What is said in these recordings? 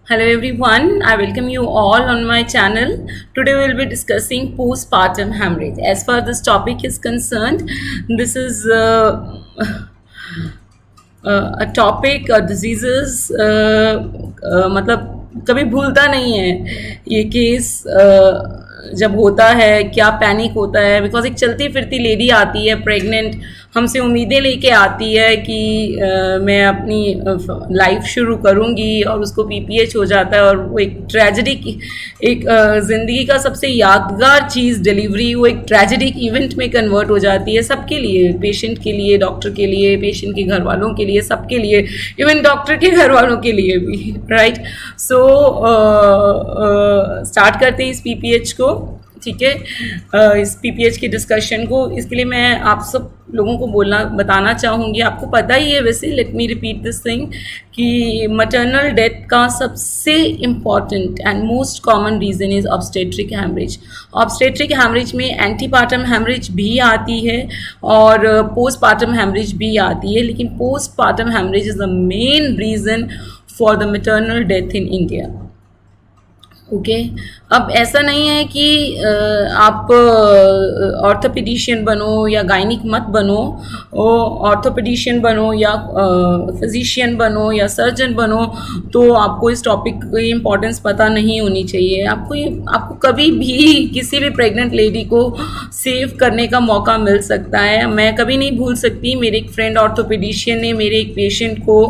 Hello everyone, I welcome you all on my channel. Today we will be discussing postpartum hemorrhage. As far this topic is concerned, this is a topic diseases मतलब कभी भूलता नहीं है ये case जब होता है क्या पैनिक होता है बिकॉज एक चलती फिरती लेडी आती है प्रेग्नेंट हमसे उम्मीदें लेके आती है कि मैं अपनी लाइफ शुरू करूँगी और उसको पीपीएच हो जाता है और वो एक ट्रेजेडी की एक ज़िंदगी का सबसे यादगार चीज़ डिलीवरी वो एक ट्रेजेडिक इवेंट में कन्वर्ट हो जाती है सबके लिए पेशेंट के लिए डॉक्टर के लिए पेशेंट के घर वालों के लिए सबके लिए इवन डॉक्टर के घर वालों के लिए भी राइट सो स्टार्ट करते हैं इस पीपीएच को ठीक है इस पीपीएच की डिस्कशन को इसके लिए मैं आप सब लोगों को बताना चाहूँगी आपको पता ही है वैसे let me repeat this thing कि मटर्नल डेथ का सबसे important and most common reason is obstetric haemorrhage obstetric haemorrhage में एंटीपार्टम हैमरेज भी आती है और पोस्टपार्टम हैमरेज भी आती है लेकिन postpartum haemorrhage is the main reason for the maternal death in India okay अब ऐसा नहीं है कि आप ऑर्थोपेडिशियन बनो या गायनिक मत बनो ऑर्थोपेडिशियन बनो या फिजिशियन बनो या सर्जन बनो तो आपको इस टॉपिक की इम्पोर्टेंस पता नहीं होनी चाहिए आपको कभी भी किसी भी प्रेग्नेंट लेडी को सेव करने का मौका मिल सकता है मैं कभी नहीं भूल सकती मेरे एक फ्रेंड ऑर्थोपेडिशियन ने मेरे एक पेशेंट को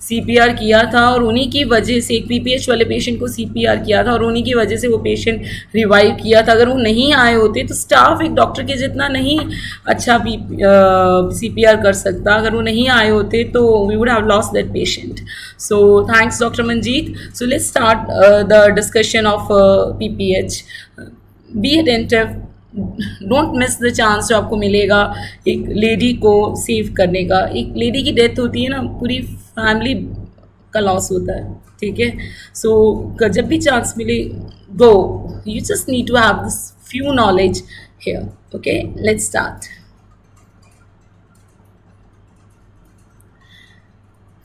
सीपीआर किया था और उन्हीं की वजह से एक पीपीएच वाले पेशेंट को सीपीआर किया था और उन्हीं की वजह से वो पेशेंट रिवाइव किया था अगर वो नहीं आए होते तो स्टाफ एक डॉक्टर के जितना नहीं अच्छा सीपीआर कर सकता अगर वो नहीं आए होते तो we would have lost that patient so thanks doctor Manjeet so let's start the discussion of PPH be attentive don't miss the chance जो आपको मिलेगा एक लेडी को सेव करने का एक लेडी की डेथ होती है ना पूरी फैमिली का लॉस होता है ठीक है सो जब भी चांस मिले go you just need to have this few knowledge here okay let's start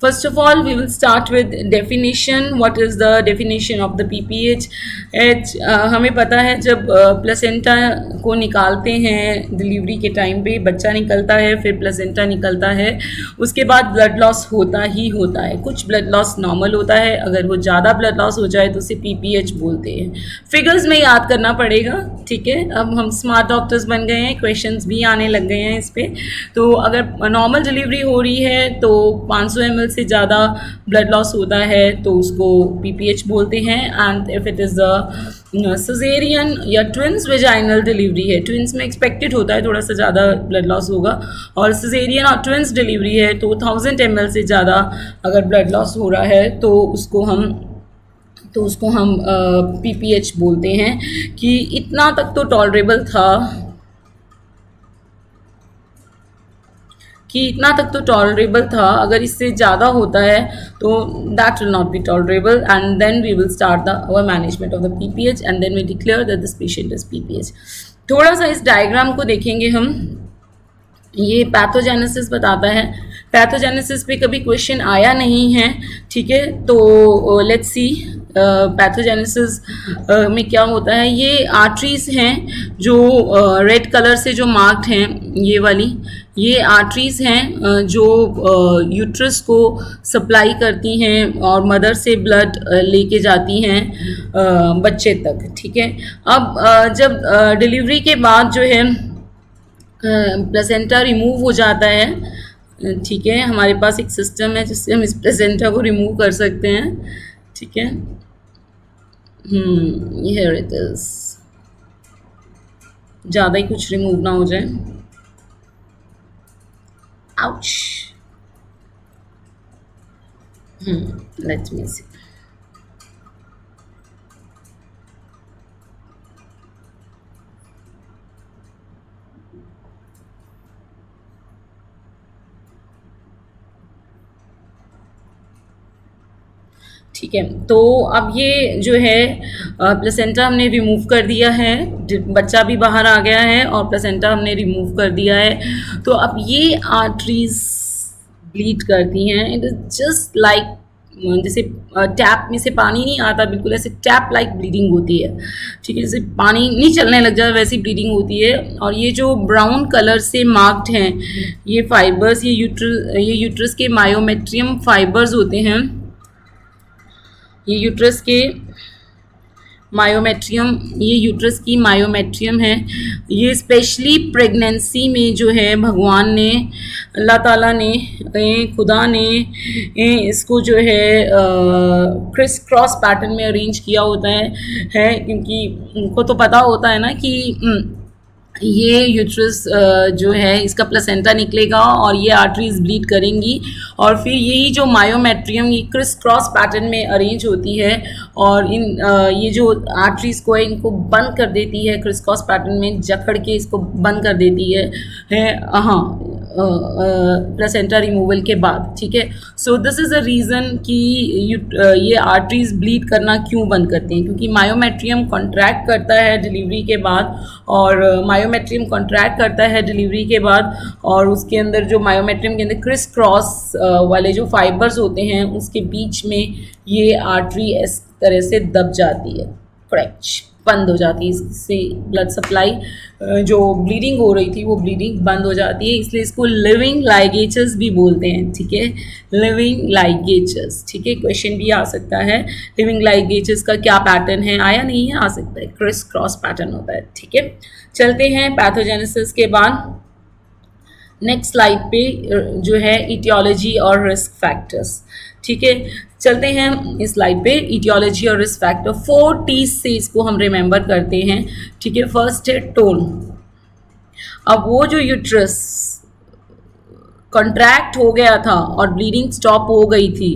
First of all, we will start with definition. What is the definition of the PPH? हमें पता है जब प्लेसेंटा को निकालते हैं डिलीवरी के time पे बच्चा निकलता है फिर प्लेसेंटा निकलता है उसके बाद ब्लड लॉस होता ही होता है कुछ ब्लड लॉस नॉर्मल होता है अगर वो ज़्यादा ब्लड लॉस हो जाए तो उसे PPH बोलते हैं फिगर्स में याद करना पड़ेगा ठीक है अब हम स्मार्ट डॉक्टर्स बन गए हैं क्वेश्चंस भी आने लग गए हैं इस पर तो अगर नॉर्मल डिलीवरी हो रही है तो 500 ml से ज़्यादा ब्लड लॉस होता है तो उसको पीपीएच बोलते हैं and if it is a caesarean या ट्विंस वेजाइनल डिलीवरी है ट्विंस में एक्सपेक्टेड होता है थोड़ा सा ज़्यादा ब्लड लॉस होगा और सिजेरियन और ट्विंस डिलीवरी है तो 1000 ml से ज़्यादा अगर ब्लड लॉस हो रहा है तो उसको हम पीपीएच बोलते हैं कि इतना तक तो टॉलरेबल था कि इतना तक तो टॉलरेबल था अगर इससे ज़्यादा होता है तो that will not be tolerable and then we will start the our management of the PPH and then we declare that this patient is PPH थोड़ा सा इस डायग्राम को देखेंगे हम ये पैथोजेनेसिस बताता है पैथोजेनेसिस पे कभी क्वेश्चन आया नहीं है ठीक है तो लेट्स सी पैथोजेनेसिस में क्या होता है ये आर्टरीज हैं जो रेड कलर से जो मार्क्ड हैं ये वाली ये आर्टरीज हैं जो यूट्रस को सप्लाई करती हैं और मदर से ब्लड लेके जाती हैं बच्चे तक ठीक है अब जब डिलीवरी के बाद जो है प्लेसेंटा रिमूव हो जाता है ठीक है हमारे पास एक सिस्टम है जिससे हम इस प्लेसेंटा को रिमूव कर सकते हैं ठीक है हियर इट इज ज़्यादा ही कुछ रिमूव ना हो जाए आउच लेट मी सी ठीक है तो अब ये जो है प्लेसेंटा हमने रिमूव कर दिया है बच्चा भी बाहर आ गया है और प्लेसेंटा हमने रिमूव कर दिया है तो अब ये आर्टरीज ब्लीड करती हैं इट इज़ जस्ट लाइक जैसे टैप में से पानी नहीं आता, बिल्कुल ऐसे टैप लाइक ब्लीडिंग होती है, ठीक है, जैसे पानी नहीं चलने लग जाए वैसी ब्लीडिंग होती है। और ये जो ब्राउन कलर से मार्क्ड हैं ये फाइबर्स, ये यूट्रस के मायोमेट्रियम फाइबर्स होते हैं। ये यूट्रस के मायोमेट्रियम, ये यूट्रस की मायोमेट्रियम है। ये स्पेशली प्रेगनेंसी में जो है भगवान ने, अल्लाह ताला ने, खुदा ने इसको जो है क्रिस क्रॉस पैटर्न में अरेंज किया होता है क्योंकि उनको तो पता होता है ना कि ये यूट्रस जो है इसका प्लेसेंटा निकलेगा और ये आर्टरीज ब्लीड करेंगी और फिर यही जो मायोमेट्रियम ये क्रिस क्रॉस पैटर्न में अरेंज होती है और ये जो आर्टरीज को है इनको बंद कर देती है, क्रिस क्रॉस पैटर्न में जकड़ के इसको बंद कर देती है हाँ प्लेसेंटा रिमूवल के बाद, ठीक है। So this is a reason कि ये आर्टरीज ब्लीड करना क्यों बंद करते हैं, क्योंकि मायोमेट्रियम कॉन्ट्रैक्ट करता है डिलीवरी के बाद और मायोमेट्रियम कॉन्ट्रैक्ट करता है डिलीवरी के बाद और उसके अंदर जो मायोमेट्रियम के अंदर क्रिस क्रॉस वाले जो फाइबर्स होते हैं उसके बीच में ये आर्टरी इस तरह से दब जाती है, करेक्ट, बंद हो जाती है। इससे ब्लड सप्लाई जो ब्लीडिंग हो रही थी वो ब्लीडिंग बंद हो जाती है, इसलिए इसको लिविंग लाइगेचर्स भी बोलते हैं, ठीक है, लिविंग लाइगेचर्स, ठीक है। क्वेश्चन भी आ सकता है लिविंग लाइगेचर्स का क्या पैटर्न है, आया नहीं है, आ सकता है, क्रिस क्रॉस पैटर्न होता है, ठीक है। चलते हैं पैथोजेनेसिस के बाद नेक्स्ट स्लाइड पे जो है इटियोलॉजी और रिस्क फैक्टर्स, ठीक है। चलते हैं इस स्लाइड पे इटियोलॉजी और रिस्क फैक्टर, 4 T's से इसको हम रिमेंबर करते हैं, ठीक है। फर्स्ट है टोन। अब वो जो यूट्रस कॉन्ट्रैक्ट हो गया था और ब्लीडिंग स्टॉप हो गई थी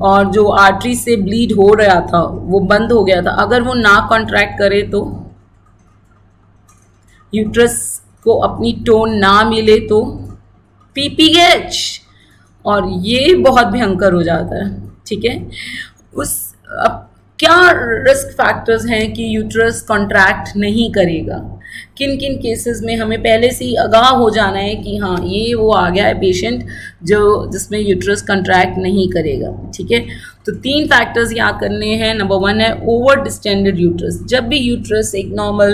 और जो आर्टरी से ब्लीड हो रहा था वो बंद हो गया था, अगर वो ना कॉन्ट्रैक्ट करे तो यूट्रस को अपनी टोन ना मिले तो पीपीएच, और ये बहुत भयंकर हो जाता है, ठीक है। अब क्या रिस्क फैक्टर्स हैं कि यूट्रस कॉन्ट्रैक्ट नहीं करेगा, किन किन केसेस में हमें पहले से ही आगाह हो जाना है कि हाँ ये वो आ गया है पेशेंट जिसमें यूट्रस कॉन्ट्रैक्ट नहीं करेगा, ठीक है। तो 3 फैक्टर्स याद करने हैं। नंबर 1 है ओवर डिस्टेंडेड यूट्रस, जब भी यूट्रस एक नॉर्मल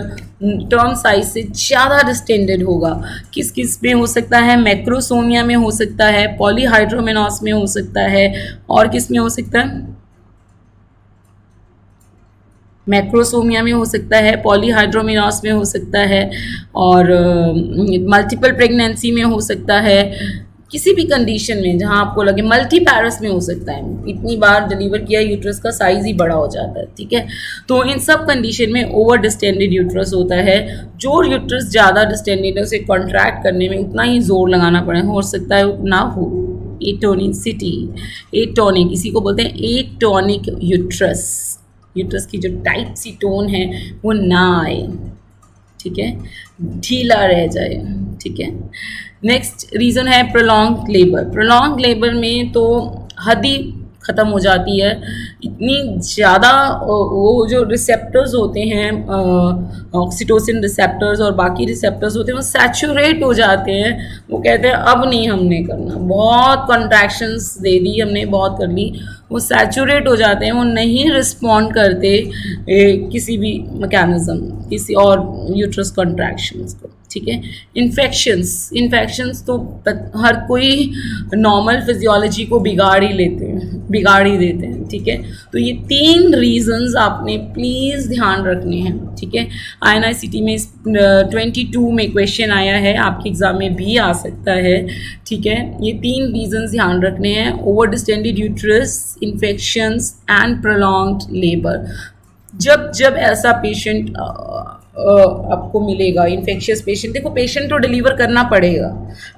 टर्म साइज से ज़्यादा डिस्टेंडेड होगा, किस किस में हो सकता है, मैक्रोसोमिया में हो सकता है, पॉलीहाइड्रोमेनॉस में हो सकता है और किस में हो सकता है, मैक्रोसोमिया में हो सकता है, पॉलीहाइड्रोमेनॉस में हो सकता है और मल्टीपल प्रेगनेंसी में हो सकता है, किसी भी कंडीशन में जहां आपको लगे, मल्टी पैरस में हो सकता है, इतनी बार डिलीवर किया यूट्रस का साइज ही बड़ा हो जाता है, ठीक है। तो इन सब कंडीशन में ओवर डिस्टेंडेड यूट्रस होता है। जो यूट्रस ज़्यादा डिस्टेंडेड है उसे कॉन्ट्रैक्ट करने में उतना ही जोर लगाना पड़े, हो सकता है ना हो, एटोनिसिटी, एटोनिक, इसी को बोलते हैं एटोनिक यूट्रस, यूट्रस की जो टाइट सी टोन है वो ना आए, ठीक है, ढीला रह जाए, ठीक है। नेक्स्ट रीज़न है प्रोलॉन्ग लेबर। प्रोलॉन्ग लेबर में तो हद ही ख़त्म हो जाती है, इतनी ज़्यादा वो जो रिसेप्टर्स होते हैं ऑक्सीटोसिन रिसेप्टर्स और बाकी रिसेप्टर्स होते हैं वो सैचुरेट हो जाते हैं, वो कहते हैं अब नहीं हमने करना, बहुत कॉन्ट्रैक्शंस दे दी हमने, बहुत कर ली, वो सैचुरेट हो जाते हैं, वो नहीं रिस्पॉन्ड करते किसी भी मैकेनिज्म, किसी और यूट्रस कॉन्ट्रैक्शंस को, ठीक है। इन्फेक्शंस तो हर कोई नॉर्मल फिजियोलॉजी को बिगाड़ ही देते हैं, ठीक है। तो ये 3 रीजंस आपने प्लीज़ ध्यान रखने हैं, ठीक है। INICT में 22 में क्वेश्चन आया है, आपके एग्जाम में भी आ सकता है, ठीक है। ये 3 रीजंस ध्यान रखने हैं, over distended uterus, infections and prolonged labour. जब ऐसा पेशेंट आपको मिलेगा, इन्फेक्शियस पेशेंट, देखो पेशेंट तो डिलीवर करना पड़ेगा,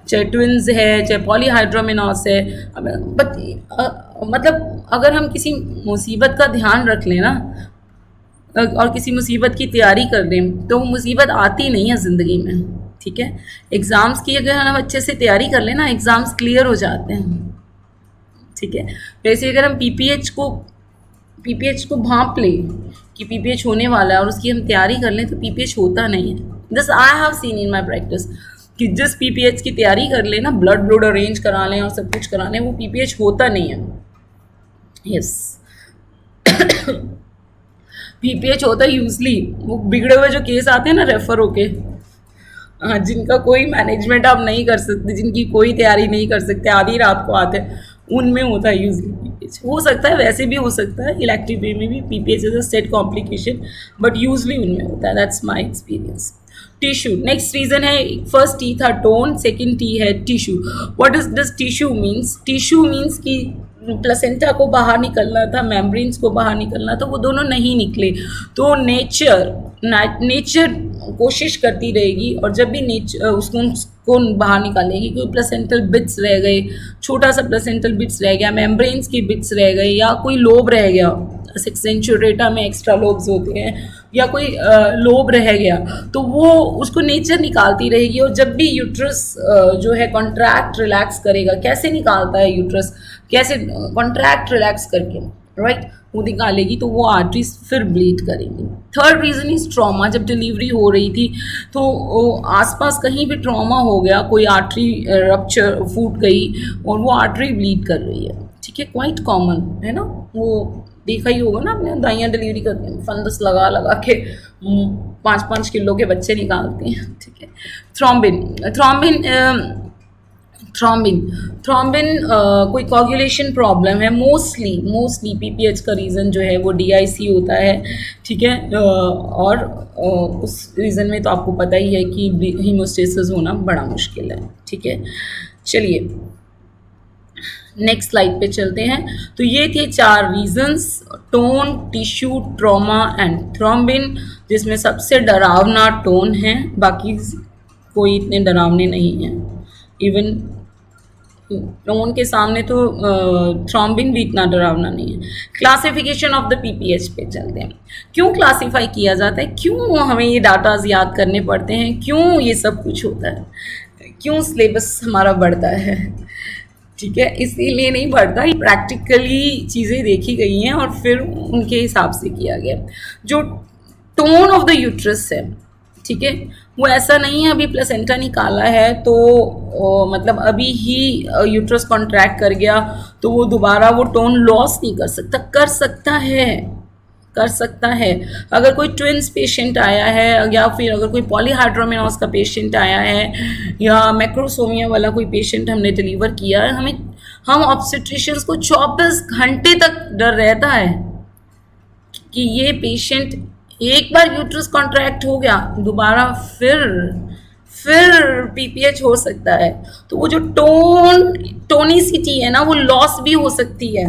चाहे ट्विन्स है चाहे पॉलीहाइड्रोमेनॉस है, मतलब अगर हम किसी मुसीबत का ध्यान रख लें ना और किसी मुसीबत की तैयारी कर लें तो वो मुसीबत आती नहीं है ज़िंदगी में, ठीक है। एग्ज़ाम्स की अगर हम अच्छे से तैयारी कर लें ना, एग्ज़ाम्स क्लियर हो जाते हैं, ठीक है। वैसे अगर हम पीपीएच को भांप लें कि पीपीएच होने वाला है और उसकी हम तैयारी कर लें तो पीपीएच होता नहीं है। This I have seen in my practice कि जिस पीपीएच की तैयारी कर लें ना, ब्लड अरेंज करा लें और सब कुछ करा लें, वो पीपीएच होता नहीं है, यस। पीपीएच होता है यूजली वो बिगड़े हुए जो केस आते हैं ना रेफर होके, हाँ, जिनका कोई मैनेजमेंट आप नहीं कर सकते, जिनकी कोई तैयारी नहीं कर सकते, आधी रात को आते हैं, उनमें होता है यूजली पीपीएच। हो सकता है वैसे भी हो सकता है इलेक्टिव वे में भी PPH is a state complication, but usually उनमें होता है। That's my experience. Tissue next reason है। फर्स्ट टी था टोन, सेकंड टी है tissue. What is this tissue means? Tissue means कि प्लेसेंटा को बाहर निकलना था, मेम्ब्रेन्स को बाहर निकलना था, वो दोनों नहीं निकले। तो नेचर कोशिश करती रहेगी, और जब भी नेचर उसको बाहर निकालेगी, कोई प्लेसेंटल बिट्स रह गए, छोटा सा प्लेसेंटल बिट्स रह गया, मेम्ब्रेन्स की बिट्स रह गए, या कोई लोब रह गया, सेक्सेंचुरेटा में एक्स्ट्रा लोब्स होते हैं, या कोई लोब रह गया, तो वो उसको नेचर निकालती रहेगी। और जब भी यूट्रस जो है कॉन्ट्रैक्ट रिलैक्स करेगा, कैसे निकालता है यूट्रस, कैसे कॉन्ट्रैक्ट रिलैक्स करके, राइट, वो निकालेगी, तो वो आर्टरीज फिर ब्लीड करेंगी। Third reason is trauma. जब डिलीवरी हो रही थी तो आसपास कहीं भी ट्रॉमा हो गया, कोई आर्टरी रप्चर फूट गई और वो आर्टरी ब्लीड कर रही है, ठीक है, क्वाइट कॉमन है ना। वो देखा ही होगा ना आपने, दाइयाँ डिलीवरी करते हैं, फंदस लगा लगा के 5-5 किलो के बच्चे निकालते हैं, ठीक है। थ्रोम्बिन कोई कोगुलेशन प्रॉब्लम है, मोस्टली पीपीएच का रीज़न जो है वो डीआईसी होता है, ठीक है। और उस रीज़न में तो आपको पता ही है कि हीमोस्टेसिस होना बड़ा मुश्किल है, ठीक है। चलिए नेक्स्ट स्लाइड पे चलते हैं। तो ये थे 4 reasons, tone, tissue, trauma and thrombin, जिसमें सबसे डरावना टोन है, बाकी कोई इतने डरावने नहीं हैं। इवन टोन के सामने तो थ्रोम्बिन भी इतना डरावना नहीं है। क्लासिफिकेशन ऑफ द पीपीएच पे चलते हैं। क्यों क्लासीफाई किया जाता है, क्यों हमें ये डाटाज याद करने पड़ते हैं, क्यों ये सब कुछ होता है, क्यों सिलेबस हमारा बढ़ता है, ठीक है। इसीलिए नहीं बढ़ता, प्रैक्टिकली चीज़ें देखी गई हैं और फिर उनके हिसाब से किया गया। जो टोन ऑफ द यूट्रस है, ठीक है, वो ऐसा नहीं है अभी प्लेसेंटा निकाला है तो मतलब अभी ही यूट्रस कॉन्ट्रैक्ट कर गया तो वो दोबारा वो टोन लॉस नहीं कर सकता। कर सकता है। अगर कोई ट्विंस पेशेंट आया है, या फिर अगर कोई पॉलीहाइड्रोमेनोस का पेशेंट आया है, या मैक्रोसोमिया वाला कोई पेशेंट हमने डिलीवर किया है, हम ऑब्स्टेट्रिशियंस को 24 घंटे तक डर रहता है कि ये पेशेंट एक बार यूट्रस कॉन्ट्रैक्ट हो गया, दोबारा फिर पीपीएच हो सकता है। तो वो जो टोनिसिटी है ना, वो लॉस भी हो सकती है,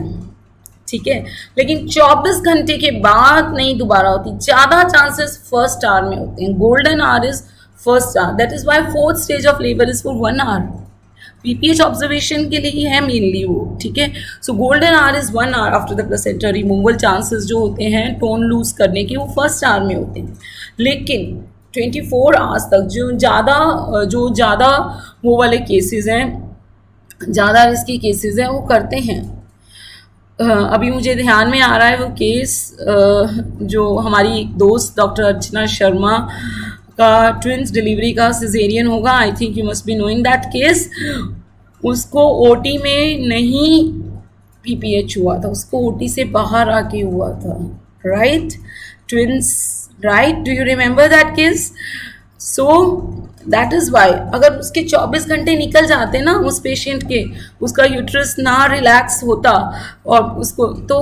ठीक है, लेकिन 24 घंटे के बाद नहीं दोबारा होती। ज़्यादा चांसेस फर्स्ट आवर में होते हैं। Golden hour is first hour, that is why 4th stage of labour is for 1 hour. PPH observation के लिए है मेनली वो, ठीक है। So golden hour is 1 hour after the placenta removal. Chances जो होते हैं टोन लूज करने के वो फर्स्ट आवर में होते हैं, लेकिन 24 आवर्स तक जो ज़्यादा वो वाले केसेस हैं, ज़्यादा रिस्की केसेस हैं, वो करते हैं। अभी मुझे ध्यान में आ रहा है वो केस जो हमारी दोस्त डॉक्टर अर्चना शर्मा का ट्विंस डिलीवरी का सिजेरियन होगा, I think you must be knowing that case. उसको ओटी में नहीं पीपीएच हुआ था, उसको ओटी से बाहर आके हुआ था, right, twins, right, do you remember that case? So that is why अगर उसके 24 घंटे निकल जाते ना उस पेशेंट के, उसका यूट्रस ना रिलैक्स होता और उसको, तो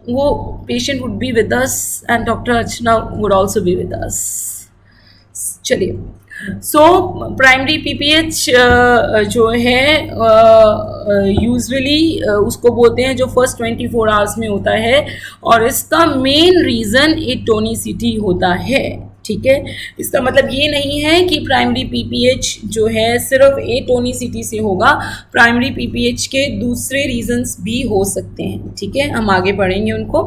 वो patient would be with us and doctor Archana would also be with us. चलिए, सो प्राइमरी पीपीएच जो है यूजुअली उसको बोलते हैं जो फर्स्ट 24 आवर्स में होता है, और इसका मेन रीज़न एटोनिसिटी होता है, ठीक है। इसका मतलब ये नहीं है कि प्राइमरी पीपीएच जो है सिर्फ एटोनिसिटी से होगा, प्राइमरी पीपीएच के दूसरे रीजंस भी हो सकते हैं, ठीक है, हम आगे पढ़ेंगे उनको,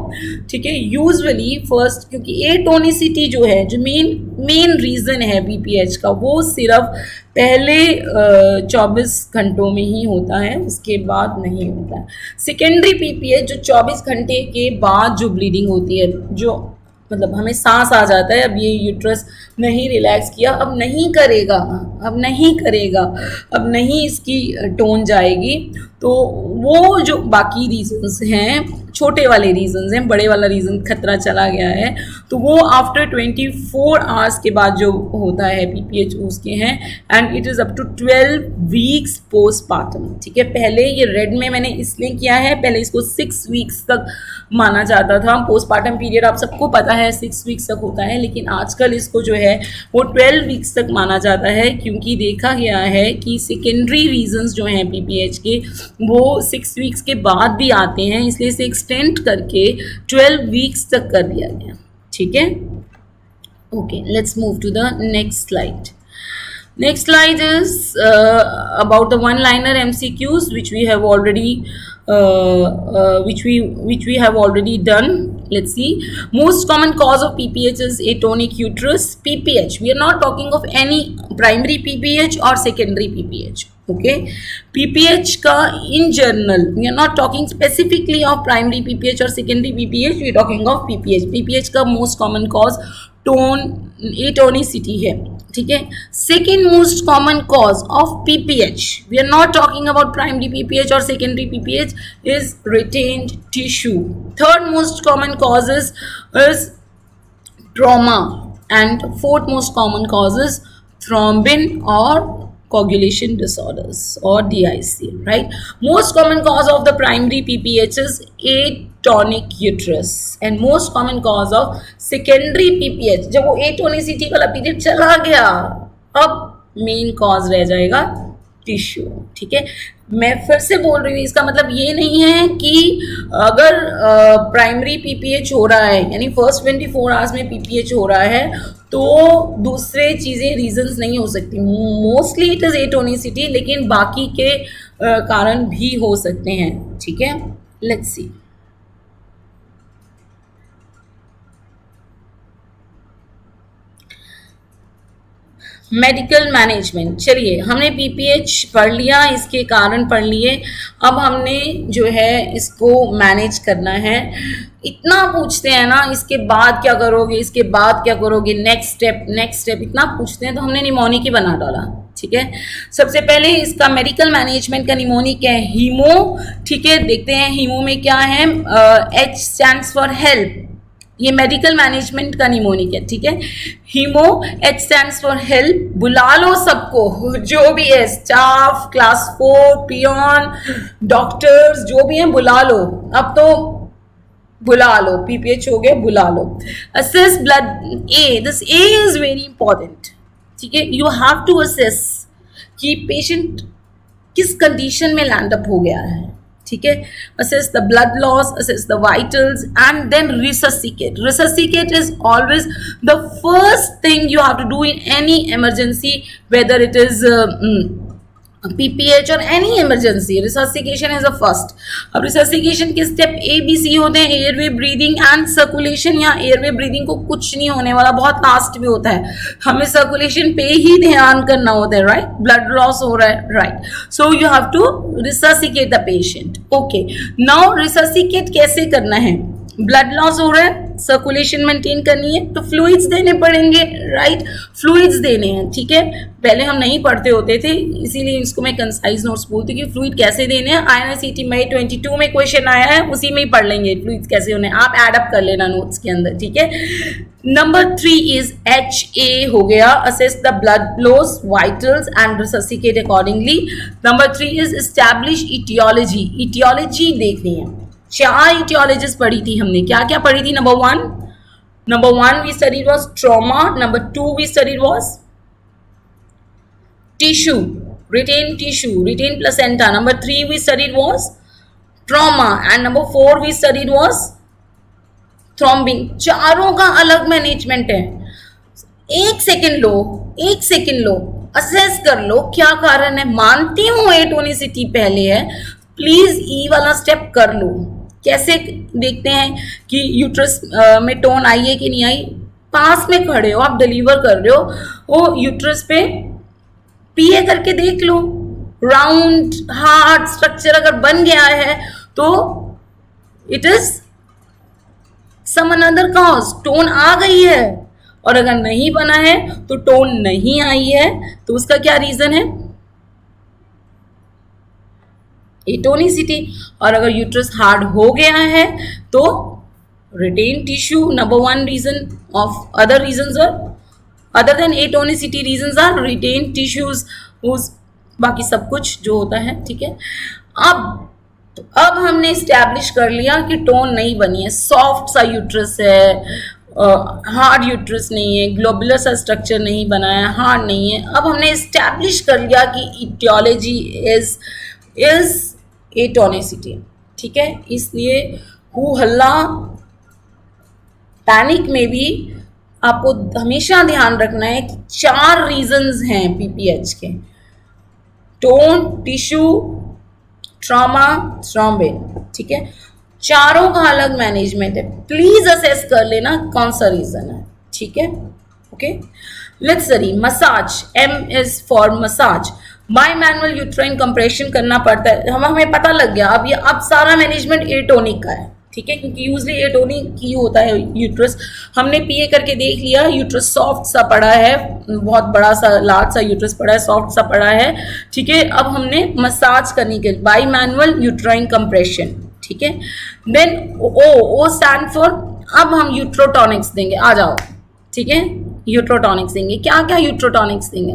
ठीक है। यूजुअली फर्स्ट, क्योंकि एटोनिसिटी जो है, जो मेन रीज़न है पीपीएच का, वो सिर्फ पहले 24 घंटों में ही होता है, उसके बाद नहीं होता है। सेकेंडरी पीपीएच जो 24 घंटे के बाद जो ब्लीडिंग होती है, जो मतलब हमें सांस आ जाता है, अब ये यूट्रस नहीं रिलैक्स किया, अब नहीं इसकी टोन जाएगी, तो वो जो बाकी रीजंस हैं छोटे वाले रीजंस हैं, बड़े वाला रीजन खतरा चला गया है, तो वो आफ्टर 24 आवर्स के बाद जो होता है पीपीएच उसके हैं, and it is up to 12 weeks postpartum. ठीक है, पहले ये रेड में मैंने इसलिए किया है, पहले इसको 6 वीक्स तक माना जाता था। पोस्टपार्टम पीरियड आप सबको पता है 6 वीक्स तक होता है, लेकिन आजकल इसको जो है वो 12 वीक्स तक माना जाता है, क्योंकि देखा गया है कि सेकेंडरी रीजंस जो हैं पीपीएच के वो 6 वीक्स के बाद भी आते हैं, इसलिए इसे एक्सटेंड करके 12 वीक्स तक कर दिया गया। ठीक है, okay, let's move to the next slide. Next slide is about the one-liner MCQs, which we have already which we have already done. Let's see. Most common cause of PPH is atonic uterus. PPH. We are not talking of any primary PPH or secondary PPH. Okay. PPH का in general, we are not talking specifically of primary PPH or secondary PPH. We are talking of PPH. PPH का most common cause atonicity है. ठीक है, second most common cause of PPH, we are not talking about primary PPH और secondary PPH, is retained tissue. Third most common cause is trauma, and fourth most common cause is thrombin और coagulation disorders or DIC, right? Most common cause of the primary PPH is atonic uterus, and most common cause of secondary PPH, जब वो atonicity वाला period चला गया, अब main cause रह जाएगा tissue. ठीक है, मैं फिर से बोल रही हूँ, इसका मतलब ये नहीं है कि अगर प्राइमरी पीपीएच हो रहा है, यानी फर्स्ट 24 आवर्स में पीपीएच हो रहा है, तो दूसरे चीज़ें रीजंस नहीं हो सकती. मोस्टली इट इज़ एटोनिसिटी, लेकिन बाकी के कारण भी हो सकते हैं. ठीक है, लेट्स सी. Medical management. चलिए, हमने पीपीएच पढ़ लिया, इसके कारण पढ़ लिए, अब हमने जो है इसको मैनेज करना है. इतना पूछते हैं ना, इसके बाद क्या करोगे, इसके बाद क्या करोगे, नेक्स्ट स्टेप इतना पूछते हैं, तो हमने निमोनिक ही बना डाला. ठीक है, सबसे पहले इसका मेडिकल मैनेजमेंट का निमोनिक है हीमो. ठीक है, देखते हैं हीमो में क्या है. H स्टैंड्स फॉर हेल्प, ये मेडिकल मैनेजमेंट का निमोनिक है. ठीक है, HEMO, H stands for help. बुला लो सबको, जो भी है, स्टाफ, क्लास 4, पियोन, डॉक्टर्स, जो भी हैं बुला लो. अब तो बुला लो, पीपीएच हो गया, बुला लो. Assess blood. A, this A is very important. ठीक है, यू हैव टू असेस कि पेशेंट किस कंडीशन में लैंड अप हो गया है. ठीक है, assess the blood loss, assess the vitals, and then resuscitate. Resuscitate is always the first thing you have to do in any emergency, whether it is PPH or any emergency. Resuscitation is the first. अब resuscitation के step A B C होते हैं, airway, breathing and circulation. या airway breathing को कुछ नहीं होने वाला, बहुत लास्ट में होता है, हमें सर्कुलेशन पे ही ध्यान करना होता है. राइट, ब्लड लॉस हो रहा है. Right, so you have to resuscitate the patient. Okay, now resuscitate कैसे करना है. ब्लड लॉस हो रहा है, सर्कुलेशन मेंटेन करनी है, तो फ्लूइड्स देने पड़ेंगे. राइट, फ्लूइड्स देने हैं. ठीक है, पहले हम नहीं पढ़ते होते थे, इसीलिए इसको मैं कंसाइज नोट्स बोलती हूँ कि फ्लूइड कैसे देने हैं. INICET मई 22 में क्वेश्चन आया है, उसी में ही पढ़ लेंगे फ्लूइड्स कैसे होने हैं, आप एड अप कर लेना नोट्स के अंदर. ठीक है, नंबर 3 इज HA हो गया, assess the blood loss, vitals and resuscitate accordingly. Number 3 is establish aetiology. Aetiology देखनी है. 4 इटियोलॉजीज पढ़ी थी हमने. क्या क्या पढ़ी थी. Number one we studied was trauma. Number 2 we studied was tissue, retained tissue, retained placenta. Number 3 we studied was trauma, and number 4 we studied was thrombin. चारों का अलग मैनेजमेंट है. एक सेकेंड लो, असेस कर लो क्या कारण है. मानती हूँ एटोनिसिटी पहले है, प्लीज ई वाला स्टेप कर लो. कैसे देखते हैं कि यूट्रस में टोन आई है कि नहीं आई. पास में खड़े हो, आप डिलीवर कर रहे हो, वो यूट्रस पे पीए करके देख लो. राउंड हार्ट स्ट्रक्चर अगर बन गया है तो it is some another cause, tone आ गई है. और अगर नहीं बना है तो टोन नहीं आई है, तो उसका क्या रीजन है. एटोनिसिटी। और अगर यूट्रस हार्ड हो गया है तो retain tissue. Number one reason of other reasons are other than atonicity, reasons are retain tissues, बाकी सब कुछ जो होता है, ठीक है। अब हमने इस्टेब्लिश कर लिया कि टोन नहीं बनी है, सॉफ्ट सा यूट्रस है, हार्ड यूट्रस नहीं है, ग्लोबुलर सा स्ट्रक्चर नहीं बना है, हार्ड नहीं है। अब हमने इस्टेब्लिश कर लिया कि इटियोलॉजी इज एटोनिसिटी, ठीक है। इसलिए हु हल्ला पैनिक में भी आपको हमेशा ध्यान रखना है कि 4 रीजंस हैं पीपीएच के: टोन, टिश्यू, ट्रॉमा, थ्रोम्बिन, ठीक है। चारों का अलग मैनेजमेंट है, प्लीज असेस कर लेना कौन सा रीजन है, ठीक है। Okay, let's study massage. M is for massage. By manual uterine compression करना पड़ता है, हमें पता लग गया। अब सारा मैनेजमेंट एटोनिक का है, ठीक है, क्योंकि यूजली एटोनिक ही होता है यूट्रस। हमने पीए करके देख लिया, यूट्रस सॉफ्ट सा पड़ा है, बहुत बड़ा सा लार्ज सा यूट्रस पड़ा है, सॉफ्ट सा पड़ा है, ठीक है। अब हमने मसाज करने के बाय मैनुअल यूट्राइन कंप्रेशन, ठीक है। देन ओ स्टैंड फॉर, अब हम यूट्रोटॉनिक्स देंगे, आ जाओ, ठीक है। यूट्रोटॉनिक्स देंगे, क्या क्या यूट्रोटॉनिक्स देंगे?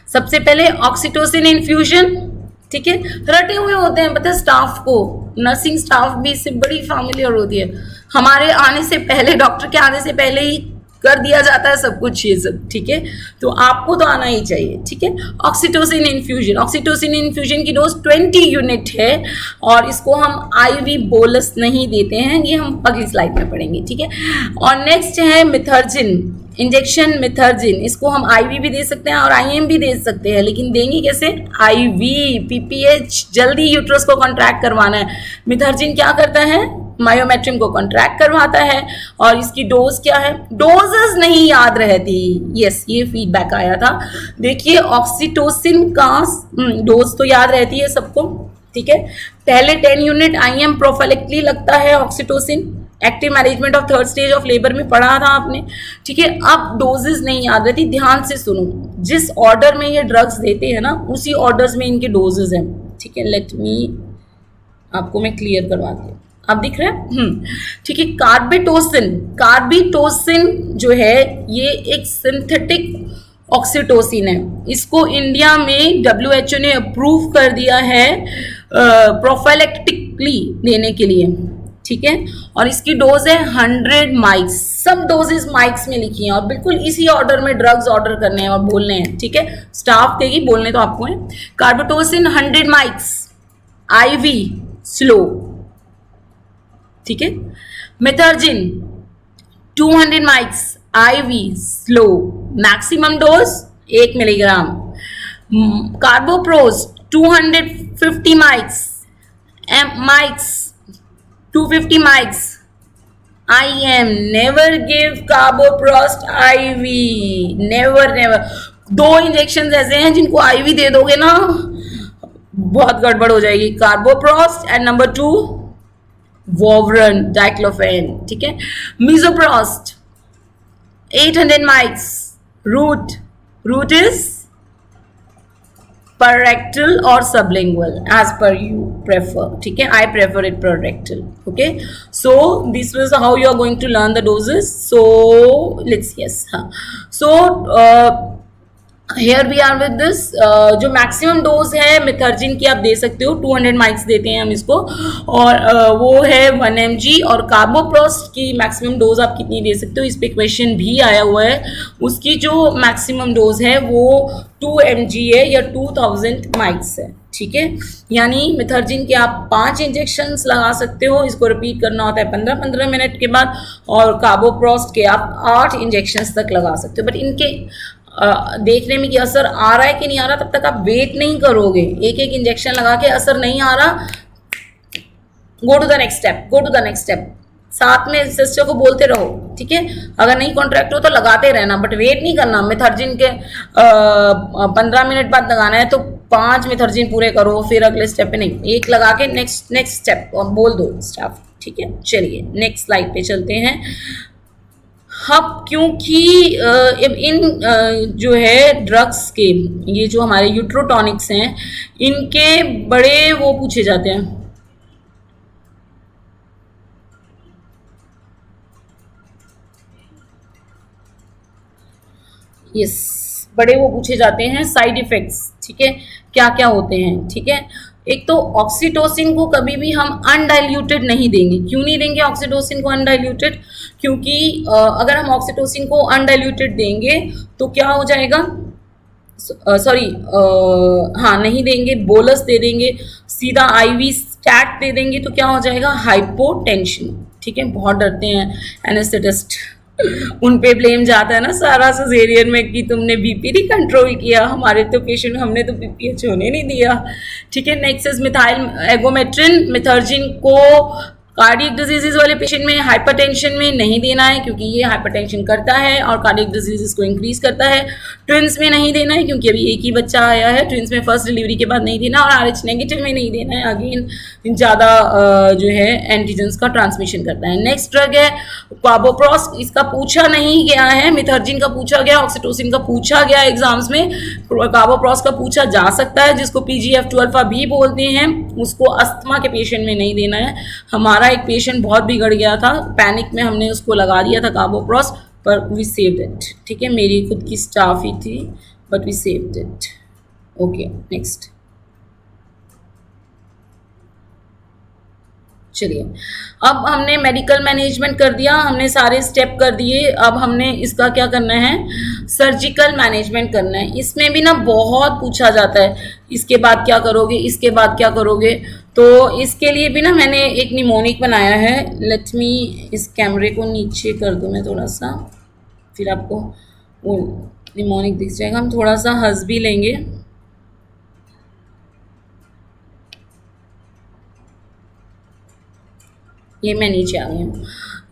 सबसे पहले ऑक्सीटोसिन इन्फ्यूजन, ठीक है। रटे हुए होते हैं, पता है स्टाफ को, नर्सिंग स्टाफ भी इससे बड़ी फैमिलियर होती है। हमारे आने से पहले, डॉक्टर के आने से पहले ही कर दिया जाता है सब कुछ ये सब, ठीक है। तो आपको तो आना ही चाहिए, ठीक है। ऑक्सीटोसिन इन्फ्यूजन, ऑक्सीटोसिन इन्फ्यूजन की डोज 20 यूनिट है और इसको हम आईवी बोलस नहीं देते हैं, ये हम अगली स्लाइड में पढ़ेंगे, ठीक है। और नेक्स्ट है मिथर्जिन इंजेक्शन, मिथर्जिन, इसको हम आईवी भी दे सकते हैं और आईएम भी दे सकते हैं, लेकिन देंगे कैसे? आईवी। पीपीएच जल्दी यूट्रस को कॉन्ट्रैक्ट करवाना है। मिथर्जिन क्या करता है? मायोमेट्रियम को कॉन्ट्रैक्ट करवाता है। और इसकी डोज क्या है? डोजेस नहीं याद रहती, यस, ये फीडबैक आया था। देखिए ऑक्सीटोसिन का डोज तो याद रहती है सबको, ठीक है। पहले 10 यूनिट आईएम प्रोफाइलेक्टली लगता है oxytocin, active management of third stage of labour में पढ़ा था आपने, ठीक है। अब डोजेस नहीं याद रहती, ध्यान से सुनो, जिस ऑर्डर में ये ड्रग्स देते हैं ना उसी ऑर्डर्स में इनके डोजेस हैं, ठीक है। लेट मी आपको मैं क्लियर करवाती हूँ, अब दिख रहा है, ठीक है। कार्बिटोसिन, कार्बिटोसिन जो है ये एक सिंथेटिक ऑक्सीटोसिन है। इसको इंडिया में WHO ने अप्रूव कर दिया है प्रोफाइलेक्टिकली देने के लिए, ठीक है। और इसकी डोज है 100 माइक्स, सब डोजेस माइक्स में लिखी हैं और बिल्कुल इसी ऑर्डर में ड्रग्स ऑर्डर करने हैं और बोलने हैं, ठीक है। स्टाफ देगी, बोलने तो आपको है। कार्बिटोसिन 100 माइक्स आईवी स्लो, ठीक है। Methergine 200 mics IV slow, maximum dose 1 milligram. Carboprost 250 mics 250 mics. IM, never give carboprost IV, never. 2 injection ऐसे हैं जिनको IV दे दोगे ना बहुत गड़बड़ हो जाएगी, कार्बोप्रोस्ट एंड नंबर 2 वोवरन डाइक्लोफेन, ठीक है। मिसोप्रोस्ट 800 mics, route is per rectal or sublingual as per you prefer, ठीक है। I prefer it per rectal, okay. So this was how you are going to learn the doses. So let's so here we are with this जो maximum dose है मिथर्जिन की आप दे सकते हो, 200 mics देते हैं हम इसको, और वो है 1 mg। और कार्बोप्रोस्ट की मैक्सिमम डोज आप कितनी दे सकते हो, इस पे क्वेश्चन भी आया हुआ है। उसकी जो मैक्सिमम डोज है वो 2 mg है या 2000 माइक्स है, ठीक है। यानी मिथर्जिन के आप 5 इंजेक्शंस लगा सकते हो, इसको रिपीट करना होता है 15-15 मिनट के बाद, और कार्बोप्रोस्ट के आप 8 इंजेक्शंस तक लगा सकते हो। बट इनके देखने में कि असर आ रहा है कि नहीं आ रहा, तब तक आप वेट नहीं करोगे। एक इंजेक्शन लगा के असर नहीं आ रहा, go to the next step, साथ में सिस्टर को बोलते रहो, ठीक है। अगर नहीं कॉन्ट्रैक्ट हो तो लगाते रहना, बट वेट नहीं करना। मिथर्जिन के 15 मिनट बाद लगाना है तो 5 मिथर्जिन पूरे करो, फिर अगले स्टेप पे नहीं, एक लगा के नेक्स्ट स्टेप और बोल दो स्टाफ, ठीक है। चलिए नेक्स्ट स्लाइड पे चलते हैं। अब क्योंकि जो है ड्रग्स के, ये जो हमारे यूट्रोटॉनिक्स हैं, इनके बड़े वो पूछे जाते हैं। यस, बड़े वो पूछे जाते हैं साइड इफेक्ट्स, ठीक है, क्या क्या होते हैं, ठीक है। एक तो ऑक्सीटोसिन को कभी भी हम अनडाइल्यूटेड नहीं देंगे। क्यों नहीं देंगे ऑक्सीटोसिन को अनडाइल्यूटेड? क्योंकि अगर हम ऑक्सीटोसिन को अनडाइल्यूटेड देंगे तो क्या हो जाएगा, सॉरी, हाँ नहीं देंगे, बोलस दे देंगे, सीधा आईवी स्टैट दे देंगे तो क्या हो जाएगा, हाइपोटेंशन, ठीक है। बहुत डरते हैं एनेस्थेटिस्ट, उन पे ब्लेम जाता है ना सारा सिजेरियन में कि तुमने बीपी नहीं कंट्रोल किया, हमारे तो पेशेंट, हमने तो बीपीएच होने नहीं दिया, ठीक है। नेक्स्ट इज मिथाइल एगोमेट्रिन, मिथर्जिन को कार्डियक डिजीजेज वाले पेशेंट में, हाइपरटेंशन में नहीं देना है क्योंकि ये हाइपरटेंशन करता है और कार्डियक डिजीजेज को इंक्रीज करता है। ट्विंस में नहीं देना है क्योंकि अभी एक ही बच्चा आया है, ट्विंस में फर्स्ट डिलीवरी के बाद नहीं देना, और आरएच नेगेटिव में नहीं देना है, अगेन ज़्यादा जो है एंटीजेंस का ट्रांसमिशन करता है। नेक्स्ट ड्रग है कार्बोप्रॉस, इसका पूछा नहीं गया है, मिथर्जिन का पूछा गया, ऑक्सीटोसिन का पूछा गया एग्जाम्स में, कार्बोप्रॉस का पूछा जा सकता है, जिसको PGF2 अल्फा भी बोलते हैं, उसको अस्थमा के पेशेंट में नहीं देना है। हमारा एक पेशेंट बहुत बिगड़ गया था, पैनिक में हमने उसको लगा दिया था कार्बोप्रॉस, पर वी सेव्ड इट, ठीक है, मेरी खुद की स्टाफ ही थी, but we saved it. Okay next, चलिए, अब हमने मेडिकल मैनेजमेंट कर दिया, हमने सारे स्टेप कर दिए, अब हमने इसका क्या करना है, सर्जिकल मैनेजमेंट करना है। इसमें भी ना बहुत पूछा जाता है, इसके बाद क्या करोगे, इसके बाद क्या करोगे, तो इसके लिए भी ना मैंने एक निमोनिक बनाया है। लेट मी इस कैमरे को नीचे कर दूँ मैं थोड़ा सा, फिर आपको वो निमोनिक दिख जाएगा। हम थोड़ा सा हंस भी लेंगे। ये मैं नीचे आ गई हूँ।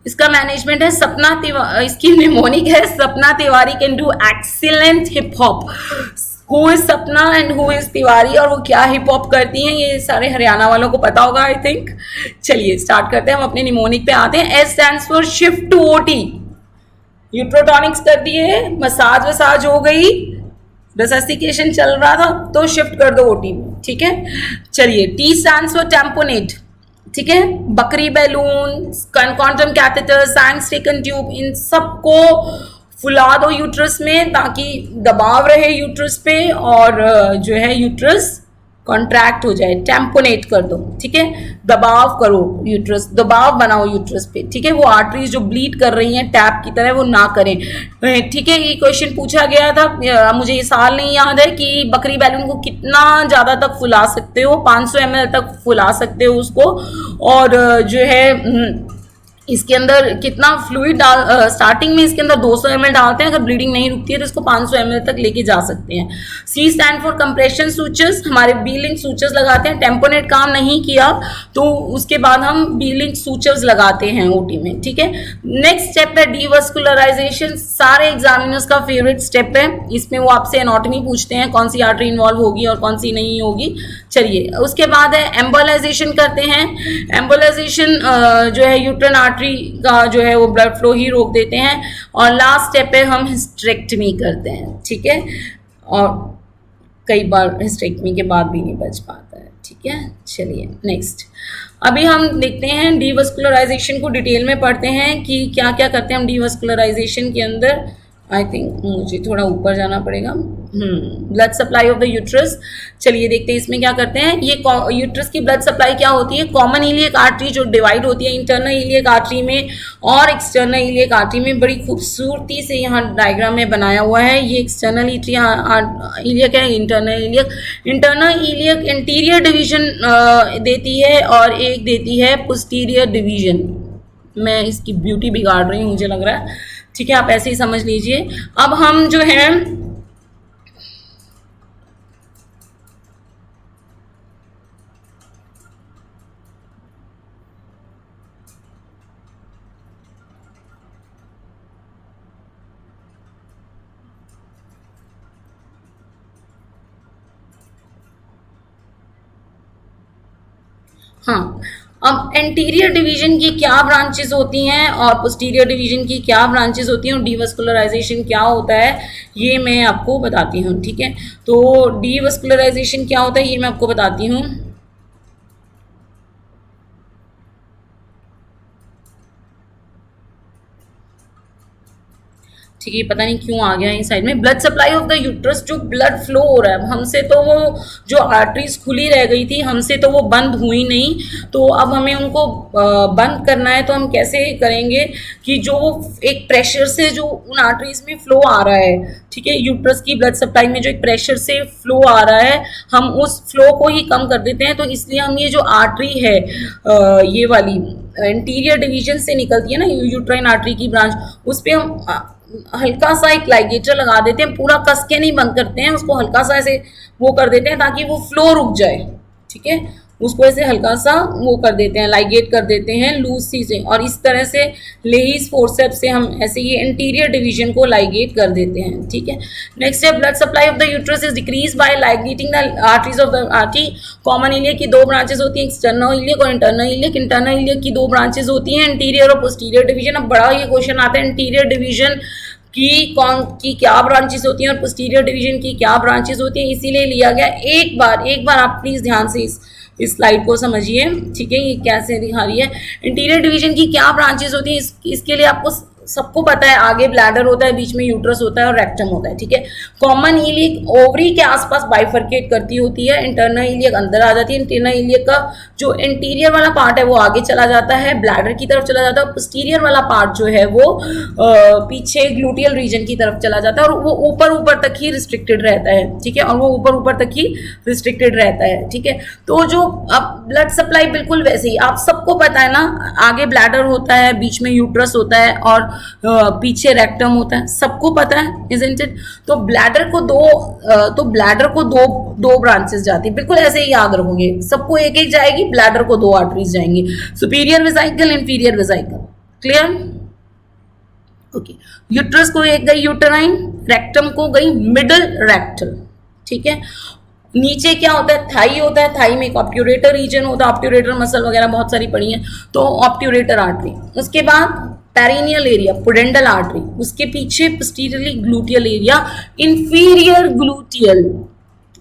इसका मैनेजमेंट है सपना तिवारी, इसकी निमोनिक है सपना Tiwari can do excellent hip hop. Who is सपना एंड हु इज तिवारी, और वो क्या हिप हॉप करती हैं, ये सारे हरियाणा वालों को पता होगा आई थिंक। चलिए स्टार्ट करते हैं, हम अपने निमोनिक पे आते हैं। S stands for shift to OT, uterotonics कर दिए, मसाज वसाज हो गई, रिससिकेशन चल रहा था तो शिफ्ट कर दो ओटी में, ठीक है। चलिए, टी स्टैंड्स फॉर टेम्पोनेट, ठीक है, Bakri balloon, condom catheter, Sengstaken tube, इन सबको फुला दो यूट्रस में ताकि दबाव रहे यूट्रस पे और जो है यूट्रस कॉन्ट्रैक्ट हो जाए। टेम्पोनेट कर दो, ठीक है, दबाव करो यूट्रस, दबाव बनाओ यूट्रस पे, ठीक है। वो आर्टरीज जो ब्लीड कर रही हैं टैप की तरह वो ना करें, ठीक है। ये क्वेश्चन पूछा गया था, मुझे ये साल नहीं याद है कि बकरी बैलून को कितना ज़्यादा तक फुला सकते हो, 500 ml तक फुला सकते हो उसको, और जो है इसके अंदर कितना फ्लूइड डाल, स्टार्टिंग में इसके अंदर 200 ml डालते हैं, अगर ब्लीडिंग नहीं रुकती है तो इसको 500 ml तक लेके जा सकते हैं। सी स्टैंड फॉर कंप्रेशन सूचर्स, हमारे बीलिंग सूचर्स लगाते हैं। टेम्पोनेट काम नहीं किया तो उसके बाद हम बीलिंग सूचर्स लगाते हैं ओटी में, ठीक है। नेक्स्ट स्टेप है डीवस्कुलराइजेशन, सारे एग्जामिनर्स का फेवरेट स्टेप है। इसमें वो आपसे एनाटॉमी पूछते हैं, कौन सी आर्टरी इन्वॉल्व होगी और कौन सी नहीं होगी। चलिए, उसके बाद है एम्बोलाइजेशन करते हैं। एम्बोलाइजेशन जो है यूट्रन आर्टरी का जो है वो ब्लड फ्लो ही रोक देते हैं। और लास्ट स्टेप पे हम हिस्टेरेक्टमी करते हैं, ठीक है, और कई बार हिस्टेरेक्टमी के बाद भी नहीं बच पाता है, ठीक है। चलिए नेक्स्ट, अभी हम देखते हैं डीवस्कुलराइजेशन को डिटेल में पढ़ते हैं कि क्या क्या करते हैं हम डीवस्कुलराइजेशन के अंदर। आई थिंक मुझे थोड़ा ऊपर जाना पड़ेगा। Blood supply of the uterus, चलिए देखते हैं इसमें क्या करते हैं। ये यूट्रस की ब्लड सप्लाई क्या होती है, कॉमन इलियक आर्टरी जो डिवाइड होती है इंटरनल इलियक आर्टरी में और एक्सटर्नल इलियक आर्टरी में, बड़ी खूबसूरती से यहाँ डायग्राम में बनाया हुआ है। ये एक्सटर्नल इलियक है, internal iliac, internal iliac interior division देती है और एक देती है पोस्टीरियर डिवीजन। मैं इसकी ब्यूटी बिगाड़ रही हूँ मुझे लग रहा है, ठीक है, आप ऐसे ही समझ लीजिए। अब हम जो है हाँ, अब एंटीरियर डिवीजन की क्या ब्रांचेस होती हैं और पोस्टीरियर डिवीजन की क्या ब्रांचेस होती हैं और डीवस्कुलराइजेशन क्या होता है ये मैं आपको बताती हूँ, ठीक है। तो डीवस्कुलराइजेशन क्या होता है ये मैं आपको बताती हूँ। ठीक है, पता नहीं क्यों आ गया है साइड में। Blood supply of the uterus, जो ब्लड फ्लो हो रहा है हमसे, तो वो जो आर्टरीज खुली रह गई थी हमसे तो वो बंद हुई नहीं, तो अब हमें उनको बंद करना है। तो हम कैसे करेंगे कि जो एक प्रेशर से जो उन आर्टरीज में फ्लो आ रहा है, ठीक है, यूट्रस की ब्लड सप्लाई में जो एक प्रेशर से फ्लो आ रहा है हम उस फ्लो को ही कम कर देते हैं। तो इसलिए हम ये जो आर्टरी है ये वाली इंटीरियर डिवीजन से निकलती है ना यूट्राइन आर्टरी की ब्रांच, उस पर हम हल्का सा एक लाइगेटर लगा देते हैं, पूरा कस के नहीं बंद करते हैं उसको, हल्का सा ऐसे वो कर देते हैं ताकि वो फ्लो रुक जाए, ठीक है। उसको ऐसे हल्का सा वो कर देते हैं, लाइगेट कर देते हैं लूज सी से, और इस तरह से लेहीज फोर्सेप्स से हम ऐसे ये इंटीरियर डिवीजन को लाइगेट कर देते हैं, ठीक है। नेक्स्ट है blood supply of the uterus is decrease by ligating the arteries of the artery. Common iliac की दो ब्रांचेस होती हैं, एक्सटर्नल इलियक और इंटरनल इलियक। इंटरनल इलियक की दो ब्रांचेस होती हैं, इंटीरियर और पोस्टीरियर डिवीजन। अब बड़ा ये क्वेश्चन आता है इंटीरियर डिवीजन की क्या ब्रांचेस होती हैं और पोस्टीरियर डिवीजन की क्या ब्रांचेस होती हैं, इसीलिए लिया गया। एक बार आप प्लीज ध्यान से इस स्लाइड को समझिए, ठीक है, ये कैसे दिखा रही है। इंटीरियर डिवीजन की क्या ब्रांचेस होती हैं इसके लिए आपको सबको पता है, आगे ब्लैडर होता है, बीच में यूट्रस होता है और रेक्टम होता है, ठीक है। कॉमन इलियक ओवरी के आसपास बाइफरकेट करती होती है, इंटरनल इलियक अंदर आ जाती है। इंटरनल इलियक का जो इंटीरियर वाला पार्ट है वो आगे चला जाता है, ब्लैडर की तरफ चला जाता है, और पोस्टीरियर वाला पार्ट जो है वो पीछे ग्लूटियल रीजन की तरफ चला जाता है, और वो ऊपर तक ही रिस्ट्रिक्टेड रहता है, ठीक है, और वो ऊपर तक ही रिस्ट्रिक्टेड रहता है, ठीक है। तो जो अब ब्लड सप्लाई बिल्कुल वैसे ही आप सबको पता है ना, आगे ब्लैडर होता है, बीच में यूट्रस होता है और पीछे रेक्टम होता है, सबको पता है, इजंट इट। तो ब्लैडर को दो ब्रांचेस जाती है, बिल्कुल ऐसे ही याद रखोगे, सबको एक एक जाएगी, ब्लैडर को दो आर्टरीज जाएंगी, superior vesicle, inferior vesicle, clear, okay. Uterus को एक गई यूटेराइन, रेक्टम को गई मिडल रेक्टल, ठीक है। नीचे क्या होता है, थाई होता है, थाई में एक ऑब्ट्यूरेटर रीजन होता है, ऑब्ट्यूरेटर मसल वगैरह बहुत सारी पड़ी है, तो ऑब्ट्यूरेटर आर्टरी। उसके बाद पेरिनियल एरिया, पुडेंडल आर्टरी, उसके पीछे posteriorly gluteal area, inferior gluteal,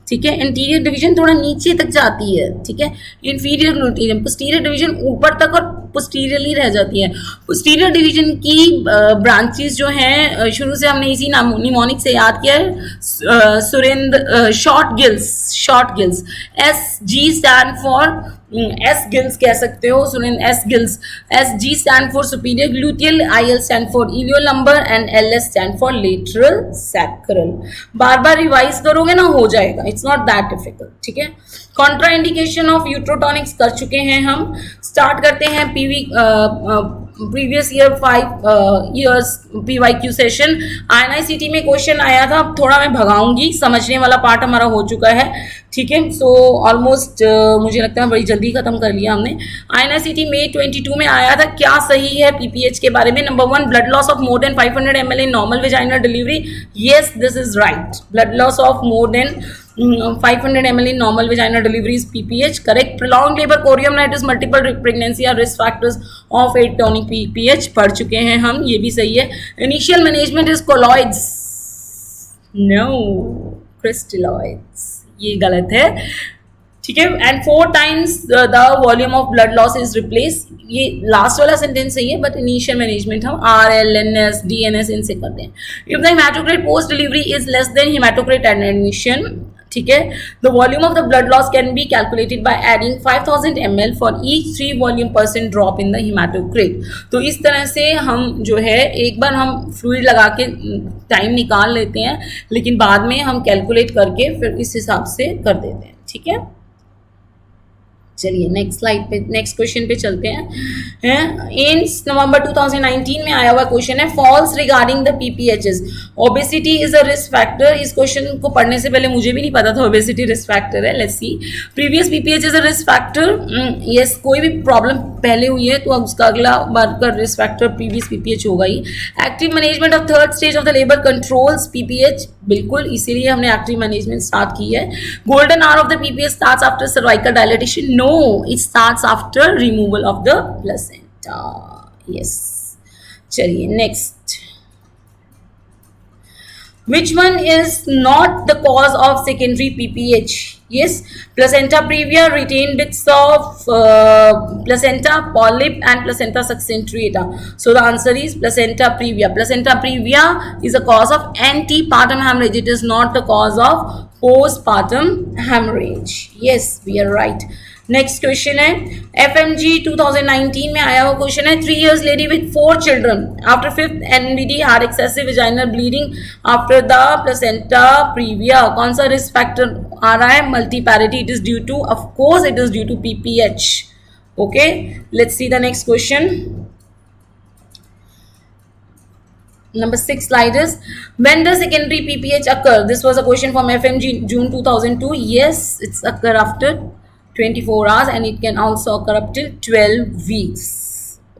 ठीक है। इंटीरियर डिवीजन थोड़ा नीचे तक जाती है, ठीक है, इंफीरियर ग्लूटियल। पोस्टीरियर डिवीजन ऊपर तक और पोस्टीरियरली रह जाती है। पोस्टीरियर डिवीजन की ब्रांचेस जो हैं, शुरू से हमने इसी निमोनिक से याद किया है, Surendra short Gills, S G stand for S Gills कह सकते हो, Surendra S Gills. S G stand for superior gluteal, I L stand for iliolumbar and L S stand for lateral sacral. बार बार रिवाइज करोगे ना हो जाएगा, इट्स नॉट दैट डिफिकल्ट, ठीक है। कॉन्ट्रा इंडिकेशन ऑफ यूट्रोटॉनिक्स कर चुके हैं हम। स्टार्ट करते हैं previous year 5 years PYQ session. INICT में क्वेश्चन आया था, थोड़ा मैं भगाऊंगी, समझने वाला पार्ट हमारा हो चुका है, ठीक है। सो ऑलमोस्ट मुझे लगता है बड़ी जल्दी खत्म कर लिया हमने। INICT May 22 में आया था, क्या सही है PPH के बारे में। Number 1, blood loss of more than 500 ml in normal vaginal delivery. Yes, this is right, blood loss of more than 500 ml in normal vaginal delivery is PPH, correct. Prolonged labor, chorionitis, multiple pregnancy are risk factors of atonic PPH, पढ़ चुके हैं हम, ये भी सही है। Initial management is colloids, no, crystalloids, ये गलत है, ठीक है। And 4 times the volume of blood loss is replace, ये लास्ट वाला सेंटेंस सही है, बट इनिशियल मैनेजमेंट हम RLNS DNS इनसे करते हैं। If the haematocrit post delivery is less than haematocrit at admission, ठीक है, the volume of the blood loss can be calculated by adding 5000 ml for each 3 volume % drop in the haematocrit. तो इस तरह से हम जो है एक बार हम फ्लूइड लगा के टाइम निकाल लेते हैं, लेकिन बाद में हम कैलकुलेट करके फिर इस हिसाब से कर देते हैं, ठीक है। चलिए नेक्स्ट स्लाइड पे, नेक्स्ट क्वेश्चन पे चलते हैं। इन नवंबर 2019 में आया हुआ क्वेश्चन है, false regarding the PPHs, obesity is a risk factor. इस क्वेश्चन को पढ़ने से पहले मुझे भी नहीं पता था ओबेसिटी रिस्क फैक्टर है। Let's see, previous PPH is a risk factor. Yes, कोई भी प्रॉब्लम पहले हुई है तो अब उसका अगला marker risk factor previous PPH होगा ही। Active management of third stage of the labour controls PPH, बिल्कुल इसीलिए हमने एक्टिव मैनेजमेंट स्टार्ट की है। Golden hour of the PPH starts after cervical dilatation, no it starts after removal of the placenta. Yes, चलिए next, which one is not the cause of secondary PPH? Yes, placenta previa, retained bits of placenta, polyp and placenta subcentrata. So the answer is placenta previa. Placenta previa is a cause of antepartum hemorrhage. It is not the cause of postpartum hemorrhage. Yes, we are right. Next question है FMG 2019 में आया हुआ question है, 3 years lady with 4 children after 5th NBD had excessive vaginal bleeding after the placenta previa. कौन सा risk factor आ रहा है? Multiparity. It is due to, of course it is due to PPH. Okay, let's see the next question. Number 6 slide is, when does secondary PPH occur? This was a question from FMG June 2002. Yes, it's occur after 24 hours and it can also occur up till 12 weeks.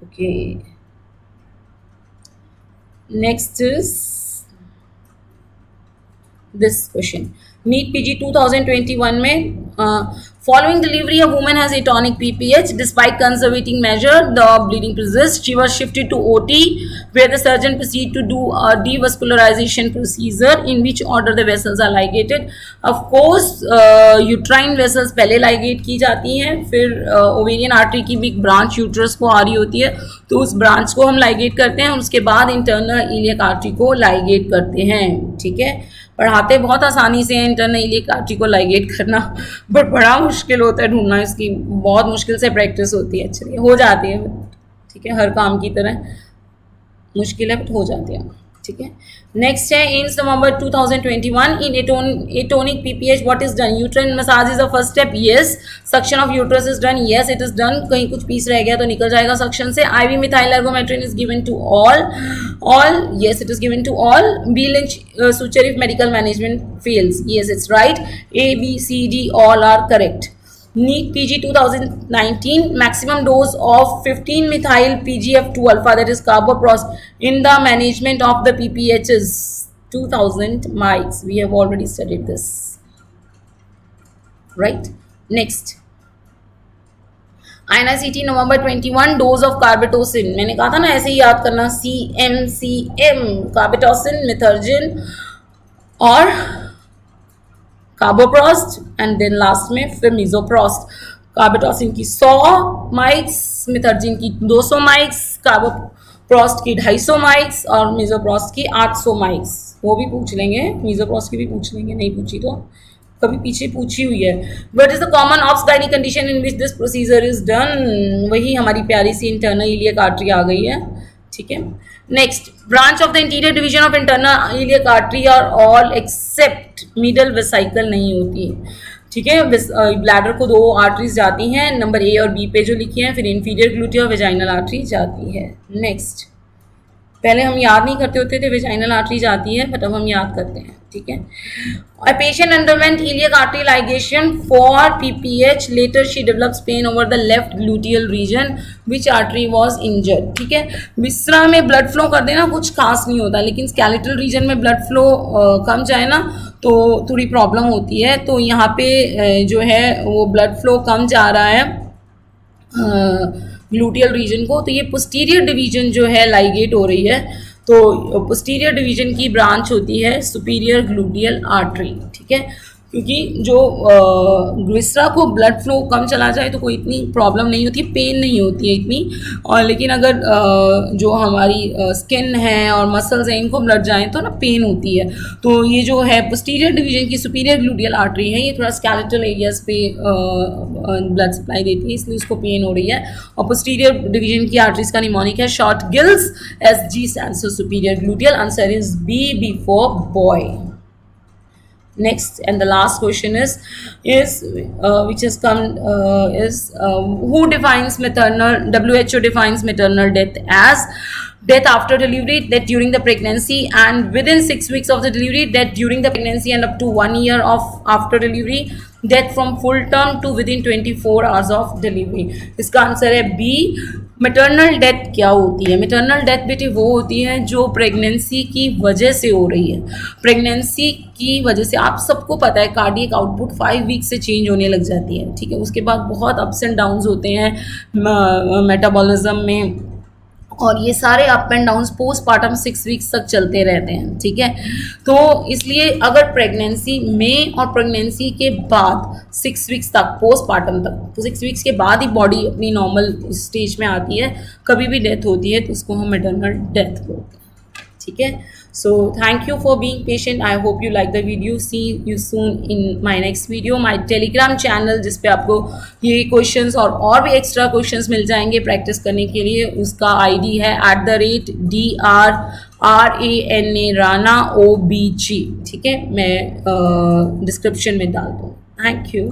Okay, next is this question. NEET PG 2021 में following delivery a woman has atonic PPH despite conservating measure, the bleeding persists. She was shifted to OT where the surgeon proceeded to do a devascularization procedure in which order the vessels are ligated. Of course uterine vessels पहले ligate की जाती हैं, फिर ovarian artery की भी branch uterus को आ रही होती है तो उस branch को हम ligate करते हैं और उसके बाद internal iliac artery को ligate करते हैं. ठीक है, पढ़ाते बहुत आसानी से इंटरनल इलियक आर्टरी को लाइगेट करना, बट बड़ा मुश्किल होता है ढूंढना, इसकी बहुत मुश्किल से प्रैक्टिस होती है. चलिए हो जाती है, ठीक है, हर काम की तरह मुश्किल है बट हो जाती है. ठीक है, नेक्स्ट है in November 2021 in atonic PPH what is done? Uterine massage is the first step. Yes. Suction of uterus is done. Yes, it is done. कहीं कुछ पीस रह गया तो निकल जाएगा सक्शन से. IV methyl ergometrine is given to all. Yes, it is given to all. B Lynch suture if medical management fails. Yes, it's right. A, B, C, D all are correct. NEET PG 2019 maximum dose of 15 methyl PGF2 alpha, that is carboprost, in the management of the PPH is 2000 mics. We have already studied this, right? Next, INICT November 21 dose of carbetocin. मैंने कहा था ना ऐसे ही याद करना, CM, carbetocin, methergin और कार्बोप्रोस्ट and then last में फिर मिजोप्रोस्ट. कार्बेटॉसिन की 100 माइक्स, मिथर्जिन की 200 माइक्स, कार्बोप्रोस्ट की 250 माइक्स और मिजोप्रोस्ट की 800 माइक्स. वो भी पूछ लेंगे, मिजोप्रोस्ट की भी पूछ लेंगे, नहीं पूछी तो कभी पीछे पूछी हुई है. What is the common obstetric condition in which this procedure is done? वही हमारी प्यारी सी इंटरनल इलियक आर्टरी आ गई है. ठीक है, next, branch of the anterior division of internal iliac artery are all except middle vesical नहीं होती. ठीक है, ब्लैडर को 2 आर्टरीज जाती हैं, नंबर A और B पे जो लिखी हैं, फिर इंफीरियर ग्लूटिया और वेजाइनल आर्टरी जाती है. नेक्स्ट, पहले हम याद नहीं करते होते थे, वेजाइनल आर्टरी जाती है बट अब हम याद करते हैं. ठीक है, a patient underwent iliac artery ligation for PPH. Later she develops pain over the left gluteal region. Which artery was injured? ठीक है, विसरा में ब्लड फ्लो कर देना कुछ खास नहीं होता, लेकिन स्केलेटल रीजन में ब्लड फ्लो कम जाए ना तो थोड़ी प्रॉब्लम होती है. तो यहाँ पे जो है वो ब्लड फ्लो कम जा रहा है ग्लूटियल रीजन को, तो ये पोस्टीरियर डिवीजन जो है लाइगेट हो रही है. तो पोस्टीरियर डिवीजन की ब्रांच होती है सुपीरियर ग्लूटियल आर्टरी. ठीक है, क्योंकि जो विसरा को ब्लड फ्लो कम चला जाए तो कोई इतनी प्रॉब्लम नहीं होती, पेन नहीं होती है इतनी. और लेकिन अगर जो हमारी स्किन है और मसल्स हैं इनको ब्लड जाए तो ना पेन होती है. तो ये जो है पोस्टीरियर डिवीजन की सुपीरियर ग्लूटियल आर्टरी है, ये थोड़ा स्केलेटल एरियाज पे ब्लड सप्लाई देती है, इसलिए इसको पेन हो रही है. और पोस्टीरियर डिवीजन की आर्टरीज का निमोनिक है short gills. SG stands for superior gluteal. Answer is B before boy. Next and the last question is which has come who defines maternal, WHO defines maternal death as death after delivery, death during the pregnancy, and within 6 weeks of the delivery, death during the pregnancy, and up to 1 year of after delivery, death from full term to within 24 hours of delivery. इसका answer है B. Maternal death क्या होती है? Maternal death बेटे वो होती है जो प्रेगनेंसी की वजह से हो रही है. प्रेगनेंसी की वजह से आप सबको पता है कार्डियक आउटपुट 5 वीक से चेंज होने लग जाती है. ठीक है, उसके बाद बहुत अप्स एंड डाउन्स होते हैं मेटाबॉलिज्म में, और ये सारे up and downs postpartum 6 weeks तक चलते रहते हैं. ठीक है, तो इसलिए अगर प्रेगनेंसी में और प्रेगनेंसी के बाद 6 वीक्स तक, पोस्टपार्टम तक, तो 6 वीक्स के बाद ही बॉडी अपनी नॉर्मल स्टेज में आती है, कभी भी डेथ होती है तो उसको हम मैटरनल डेथ बोलते हैं. ठीक है, so thank you for being patient. I hope you like the video. See you soon in my next video. My telegram channel जिस पे आपको ये क्वेश्चंस और भी एक्स्ट्रा क्वेश्चंस मिल जाएंगे प्रैक्टिस करने के लिए, उसका आईडी है @DRRANA राना OBG. ठीक है, मैं डिस्क्रिप्शन में डाल दूँ. Thank you.